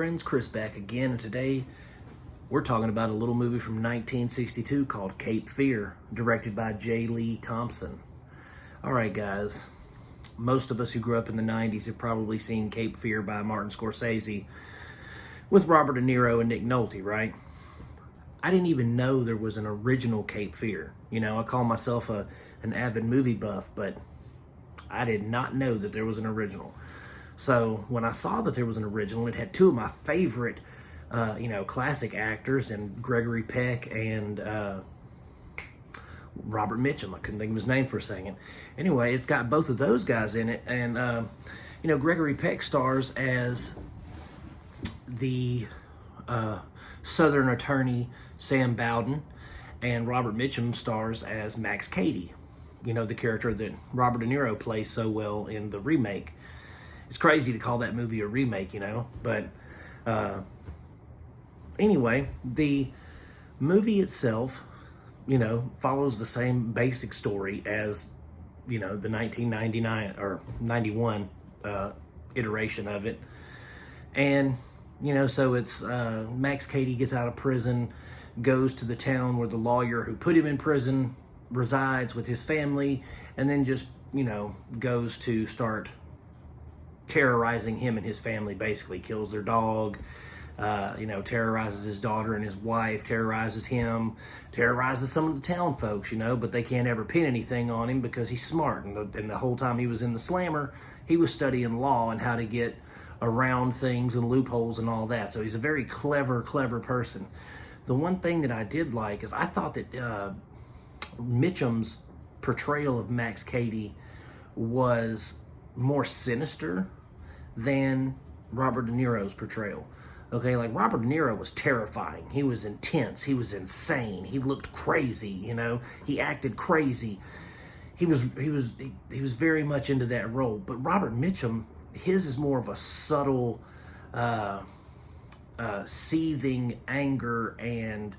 friends, Chris back again, and today we're talking about a little movie from 1962 called Cape Fear, directed by J. Lee Thompson. Alright guys, most of us who grew up in the 90s have probably seen Cape Fear by Martin Scorsese with Robert De Niro and Nick Nolte, right? I didn't even know there was an original Cape Fear. You know, I call myself an avid movie buff, but I did not know that there was an original. So when I saw that there was an original, it had two of my favorite, classic actors, and Gregory Peck and Robert Mitchum. I couldn't think of his name for a second. Anyway, it's got both of those guys in it, and Gregory Peck stars as the Southern attorney Sam Bowden, and Robert Mitchum stars as Max Cady. You know, the character that Robert De Niro plays so well in the remake. It's crazy to call that movie a remake, but anyway, the movie itself, follows the same basic story as, the 1999 or 91 iteration of it. And, so it's Max Cady gets out of prison, goes to the town where the lawyer who put him in prison resides with his family, and then just, goes to start terrorizing him and his family. Basically kills their dog, terrorizes his daughter and his wife, terrorizes him, terrorizes some of the town folks, but they can't ever pin anything on him because he's smart. And the whole time he was in the Slammer, he was studying law and how to get around things and loopholes and all that. So he's a very clever person. The one thing that I did like is I thought that Mitchum's portrayal of Max Cady was more sinister than Robert De Niro's portrayal. Okay, like Robert De Niro was terrifying. He was intense. He was insane. He looked crazy. He acted crazy. He was very much into that role. But Robert Mitchum, his is more of a subtle, seething anger and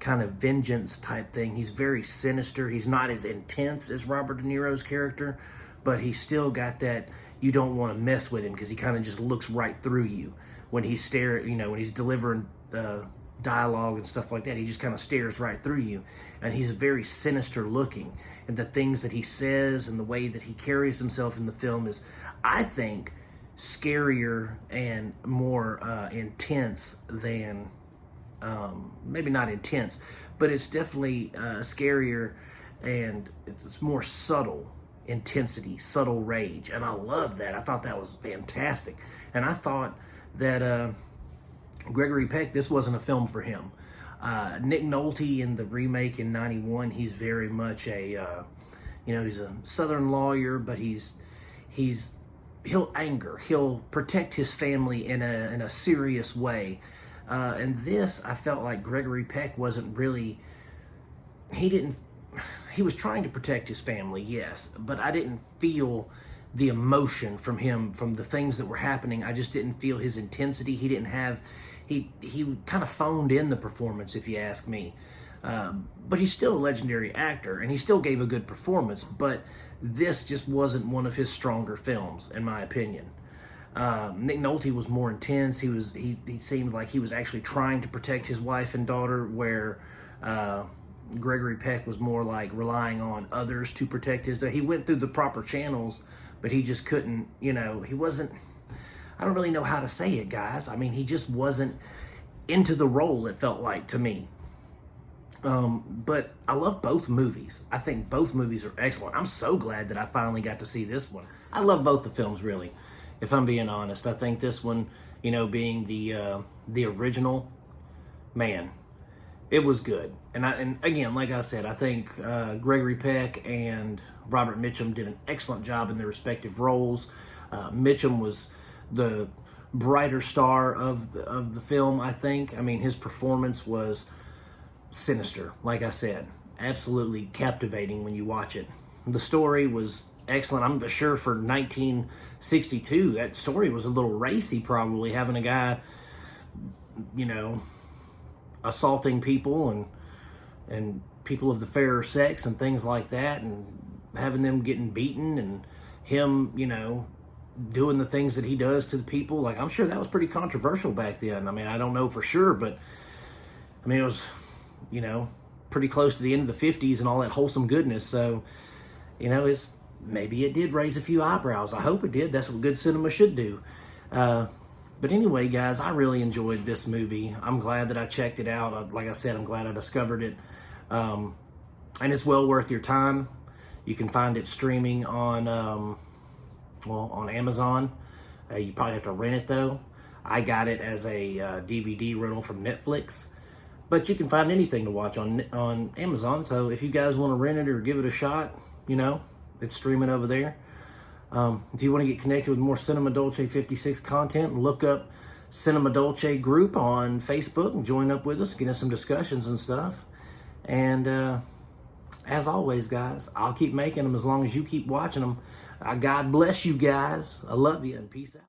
kind of vengeance type thing. He's very sinister. He's not as intense as Robert De Niro's character, but he's still got that, you don't want to mess with him because he kind of just looks right through you when he's when he's delivering dialogue and stuff like that. He just kind of stares right through you, and he's very sinister looking, and the things that he says and the way that he carries himself in the film is, I think, scarier and more intense than maybe not intense, but it's definitely scarier, and it's more subtle intensity, subtle rage, and I love that. I thought that was fantastic, and I thought that Gregory Peck, this wasn't a film for him. Nick Nolte in the remake in '91, he's very much a he's a Southern lawyer, but he'll protect his family in a serious way. And this, I felt like Gregory Peck wasn't really, he was trying to protect his family, yes, but I didn't feel the emotion from him, from the things that were happening. I just didn't feel his intensity. He kind of phoned in the performance, if you ask me. But he's still a legendary actor, and he still gave a good performance, but this just wasn't one of his stronger films, in my opinion. Nick Nolte was more intense. He seemed like he was actually trying to protect his wife and daughter, where Gregory Peck was more like relying on others to protect his daughter. He went through the proper channels, but he just couldn't, he wasn't, I don't really know how to say it, guys. I mean, he just wasn't into the role, it felt like to me. But I love both movies. I think both movies are excellent. I'm so glad that I finally got to see this one. I love both the films, really, if I'm being honest. I think this one, being the original, man, it was good. And again, like I said, I think Gregory Peck and Robert Mitchum did an excellent job in their respective roles. Mitchum was the brighter star of the film, I think. I mean, his performance was sinister, like I said. Absolutely captivating when you watch it. The story was excellent. I'm sure for 1962, that story was a little racy, probably, having a guy, assaulting people and people of the fairer sex and things like that, and having them getting beaten, and him, doing the things that he does to the people. Like, I'm sure that was pretty controversial back then. I mean, I don't know for sure, but I mean, it was, pretty close to the end of the 50s and all that wholesome goodness. So, maybe it did raise a few eyebrows. I hope it did. That's what good cinema should do. But anyway, guys, I really enjoyed this movie. I'm glad that I checked it out. Like I said, I'm glad I discovered it. And it's well worth your time. You can find it streaming on, on Amazon. You probably have to rent it, though. I got it as a DVD rental from Netflix. But you can find anything to watch on Amazon. So if you guys want to rent it or give it a shot, it's streaming over there. If you want to get connected with more Cinema Dolce 56 content, look up Cinema Dolce group on Facebook and join up with us, get in some discussions and stuff. And as always, guys, I'll keep making them as long as you keep watching them. God bless you guys. I love you and peace out.